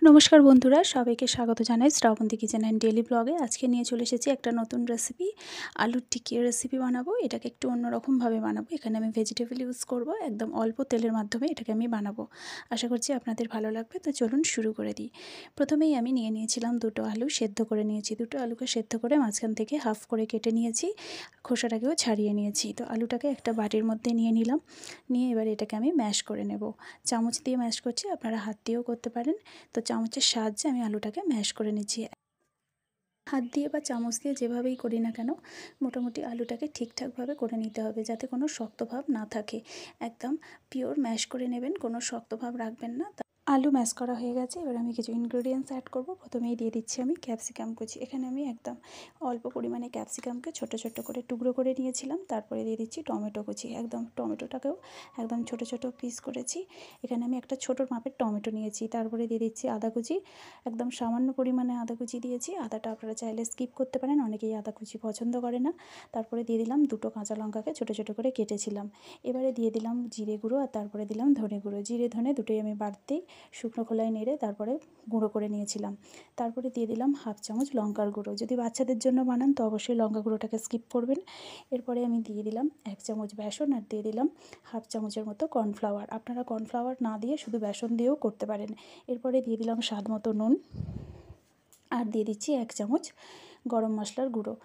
নমস্কার বন্ধুরা, সবাইকে স্বাগত জানাই শ্রাবন্তী কিচেন অ্যান্ড ডেইলি ব্লগে। আজকে নিয়ে চলে এসেছি একটা নতুন রেসিপি, আলুর টিকিয়া রেসিপি বানাবো। এটাকে একটু অন্যরকমভাবে বানাবো। এখানে আমি ভেজিটেবল ইউজ করব, একদম অল্প তেলের মাধ্যমে এটাকে আমি বানাবো। আশা করছি আপনাদের ভালো লাগবে। তো চলুন শুরু করে দিই। প্রথমেই আমি নিয়েছিলাম দুটো আলু, সেদ্ধ করে নিয়েছি। দুটো আলুকে সেদ্ধ করে মাঝখান থেকে হাফ করে কেটে নিয়েছি, খোসাটাকেও ছাড়িয়ে নিয়েছি। তো আলুটাকে একটা বাটির মধ্যে নিয়ে নিলাম, নিয়ে এবার এটাকে আমি ম্যাশ করে নেব। চামচ দিয়ে ম্যাশ করছি, আপনারা হাত দিয়েও করতে পারেন। তো চামচের সাহায্যে আমি আলুটাকে ম্যাশ করে নিচ্ছি। হাত দিয়ে বা চামচ দিয়ে যেভাবেই করি না কেন, মোটামুটি আলুটাকে ঠিকঠাকভাবে করে নিতে হবে, যাতে কোনো শক্ত ভাব না থাকে। একদম পিওর ম্যাশ করে নেবেন, কোনো শক্ত ভাব রাখবেন না। আলু ম্যাশ করা হয়ে গেছে। এবার আমি কিছু ইনগ্রেডিয়েন্টস অ্যাড করব। প্রথমেই দিয়ে দিচ্ছি আমি ক্যাপসিকাম কুচি। এখানে আমি একদম অল্প পরিমাণে ক্যাপসিকামকে ছোট ছোট করে টুকরো করে নিয়েছিলাম। তারপরে দিয়ে দিচ্ছি টমেটো কুচি। একদম টমেটোটাকেও একদম ছোট ছোট পিস করেছি। এখানে আমি একটা ছোট মাপের টমেটো নিয়েছি। তারপরে দিয়ে দিচ্ছি আদা কুচি। একদম সামান্য পরিমাণে আদা কুচি দিয়েছি। আদাটা আপনারা চাইলে স্কিপ করতে পারেন, অনেকেই আদা কুচি পছন্দ করে না। তারপরে দিয়ে দিলাম দুটো কাঁচা লঙ্কাকে ছোট ছোট করে কেটেছিলাম। এবারে দিয়ে দিলাম জিরে গুঁড়ো, আর তারপরে দিলাম ধনে গুঁড়ো। জিরে ধনে দুটোই আমি বাড়তেই শুকনো খোলায় নেড়ে তারপরে গুঁড়ো করে নিয়েছিলাম। তারপরে দিয়ে দিলাম হাফ চামচ লঙ্কার গুঁড়ো। যদি বাচ্চাদের জন্য বানান তো অবশ্যই লঙ্কা গুঁড়োটাকে স্কিপ করবেন। এরপরে আমি দিয়ে দিলাম 1 চামচ বেসন, আর দিয়ে দিলাম হাফ চামচের মতো কর্নফ্লাওয়ার। আপনারা কর্নফ্লাওয়ার না দিয়ে শুধু বেসন দিয়েও করতে পারেন। এরপরে দিয়ে দিলাম স্বাদ মতো নুন, আর দিয়ে দিচ্ছি 1 চামচ গরম মশলার গুঁড়ো।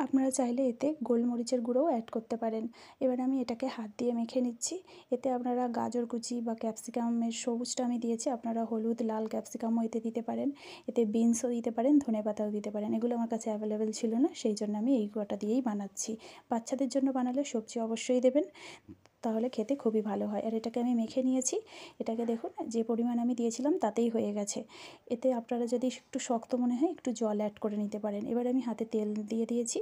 আপনারা চাইলে এতে গোলমরিচের গুঁড়োও অ্যাড করতে পারেন। এবার আমি এটাকে হাত দিয়ে মেখে নিচ্ছি। এতে আপনারা গাজর কুচি বা ক্যাপসিকামের সবুজটা আমি দিয়েছি, আপনারা হলুদ লাল ক্যাপসিকামও এতে দিতে পারেন। এতে বিনসও দিতে পারেন, ধনেপাতাও দিতে পারেন। এগুলো আমার কাছে অ্যাভেলেবেল ছিল না, সেই জন্য আমি এই কটা দিয়েই বানাচ্ছি। বাচ্চাদের জন্য বানালে সবজি অবশ্যই দেবেন, তাহলে খেতে খুবই ভালো হয়। আর এটাকে আমি মেখে নিয়েছি। এটাকে দেখুন, যে পরিমাণ আমি দিয়েছিলাম তাতেই হয়ে গেছে। এতে আপনারা যদি একটু শক্ত মনে হয় একটু জল অ্যাড করে নিতে পারেন। এবার আমি হাতে তেল দিয়ে দিয়েছি,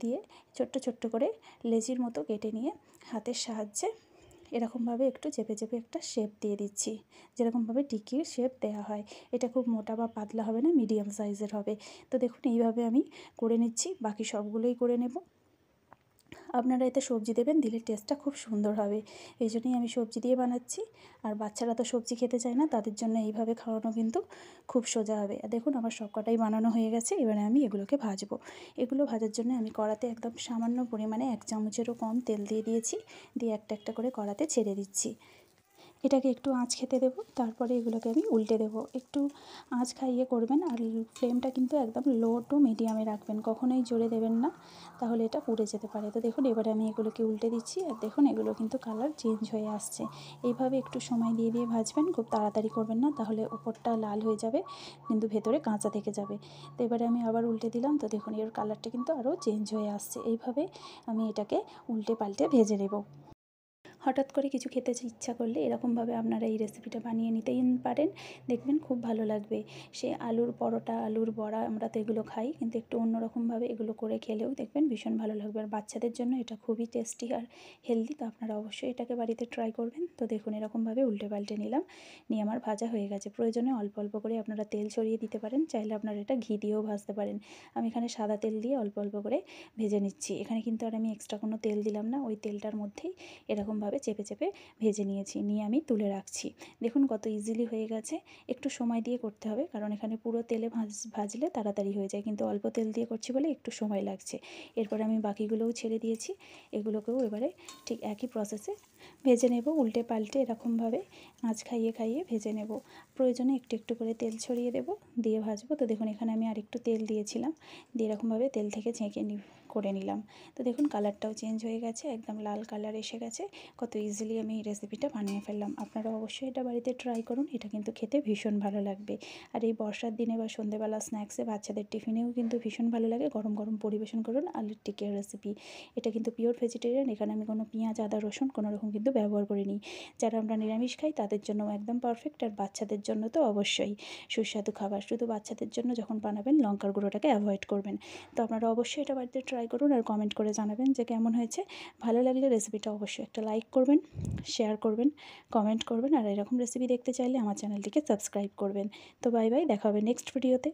দিয়ে ছোট্ট ছোট্ট করে লেচির মতো কেটে নিয়ে হাতের সাহায্যে এরকমভাবে একটু চেপে চেপে একটা শেপ দিয়ে দিচ্ছি, যেরকমভাবে টিকির শেপ দেওয়া হয়। এটা খুব মোটা বা পাতলা হবে না, মিডিয়াম সাইজের হবে। তো দেখুন এইভাবে আমি করে নিচ্ছি, বাকি সবগুলোই করে নেব। আপনারা এতে সবজি দেবেন, দিলে টেস্টটা খুব সুন্দর হবে। এই জন্যই আমি সবজি দিয়ে বানাচ্ছি। আর বাচ্চারা তো সবজি খেতে চায় না, তাদের জন্য এইভাবে খাওয়ানো কিন্তু খুব সোজা হবে। আর দেখুন আমার সব কটাই বানানো হয়ে গেছে। এবারে আমি এগুলোকে ভাজবো। এগুলো ভাজার জন্য আমি কড়াতে একদম সামান্য পরিমাণে 1 চামচেরও কম তেল দিয়ে দিয়েছি। দিয়ে একটা একটা করে কড়াতে ছেড়ে দিচ্ছি। এটাকে একটু আঁচ খেতে দেবো, তারপরে এগুলোকে আমি উল্টে দেবো। একটু আঁচ খাইয়ে করবেন, আর ফ্লেমটা কিন্তু একদম লো টু মিডিয়ামে রাখবেন, কখনোই জোরে দেবেন না, তাহলে এটা পুড়ে যেতে পারে। তো দেখুন এবারে আমি এগুলোকে উল্টে দিচ্ছি, আর দেখুন এগুলো কিন্তু কালার চেঞ্জ হয়ে আসছে। এইভাবে একটু সময় দিয়ে দিয়ে ভাজবেন, খুব তাড়াতাড়ি করবেন না, তাহলে উপরটা লাল হয়ে যাবে কিন্তু ভেতরে কাঁচা থেকে যাবে। তো এবারে আমি আবার উল্টে দিলাম। তো দেখুন এর কালারটা কিন্তু আরও চেঞ্জ হয়ে আসছে। এইভাবে আমি এটাকে উল্টে পাল্টে ভেজে নেব। হঠাৎ করে কিছু খেতে ইচ্ছা করলে এরকমভাবে আপনারা এই রেসিপিটা বানিয়ে নিতেই পারেন, দেখবেন খুব ভালো লাগবে। সে আলুর পরোটা, আলুর বড়া, আমরা তো এগুলো খাই, কিন্তু একটু অন্যরকমভাবে এগুলো করে খেলেও দেখবেন ভীষণ ভালো লাগবে। আর বাচ্চাদের জন্য এটা খুবই টেস্টি আর হেলদি। তো আপনারা অবশ্যই এটাকে বাড়িতে ট্রাই করবেন। তো দেখুন এরকমভাবে উল্টে পাল্টে নিলাম, নিয়ে আমার ভাজা হয়ে গেছে। প্রয়োজনে অল্প অল্প করে আপনারা তেল ছড়িয়ে দিতে পারেন, চাইলে আপনারা এটা ঘি দিয়েও ভাজতে পারেন। আমি এখানে সাদা তেল দিয়ে অল্প অল্প করে ভেজে নিচ্ছি। এখানে কিন্তু আর আমি এক্সট্রা কোনো তেল দিলাম না, ওই তেলটার মধ্যেই এরকমভাবে চেপে চেপে ভেজে নিয়েছি, নিয়ে আমি তুলে রাখছি। দেখুন কত ইজিলি হয়ে গেছে। একটু সময় দিয়ে করতে হবে, কারণ এখানে পুরো তেলে ভাজলে তাড়াতাড়ি হয়ে যায়, কিন্তু অল্প তেল দিয়ে করছি বলে একটু সময় লাগছে। এরপর আমি বাকিগুলোও ছেড়ে দিয়েছি। এগুলোকেও এবারে ঠিক একই প্রসেসে ভেজে নেব, উল্টে পাল্টে এরকমভাবে আঁচ খাইয়ে খাইয়ে ভেজে নেব। প্রয়োজনে একটু একটু করে তেল ছড়িয়ে দেব, দিয়ে ভাজবো। তো দেখুন এখানে আমি আরেকটু তেল দিয়েছিলাম, দিয়ে এরকমভাবে তেল থেকে ছেঁকে করে নিলাম। তো দেখুন কালারটাও চেঞ্জ হয়ে গেছে, একদম লাল কালার এসে গেছে। কত ইজিলি আমি এই রেসিপিটা বানিয়ে ফেললাম। আপনারা অবশ্যই এটা বাড়িতে ট্রাই করুন, এটা কিন্তু খেতে ভীষণ ভালো লাগবে। আর এই বর্ষার দিনে বা সন্ধ্যেবেলা স্ন্যাক্সে বাচ্চাদের টিফিনেও কিন্তু ভীষণ ভালো লাগে। গরম গরম পরিবেশন করুন আলুর টিকিয়া রেসিপি। এটা কিন্তু পিওর ভেজিটেরিয়ান, এখানে আমি কোনো পেঁয়াজ আদা রসুন কোনো রকম কিন্তু ব্যবহার করিনি। যারা আমরা নিরামিষ খাই তাদের জন্য একদম পারফেক্ট, আর বাচ্চাদের জন্য তো অবশ্যই সুস্বাদু খাবার। শুধু বাচ্চাদের জন্য যখন বানাবেন লঙ্কার গুঁড়োটাকে অ্যাভয়েড করবেন। তো আপনারা অবশ্যই এটা বাড়িতে ট্রাই করুন, আর কমেন্ট করে জানাবেন যে কেমন হয়েছে। ভালো লাগলে রেসিপিটা অবশ্যই একটা লাইক করবেন, শেয়ার করবেন, কমেন্ট করবেন, আর এরকম রেসিপি দেখতে চাইলে আমার চ্যানেলটিকে সাবস্ক্রাইব করবেন। তো বাই বাই, দেখা হবে নেক্সট ভিডিওতে।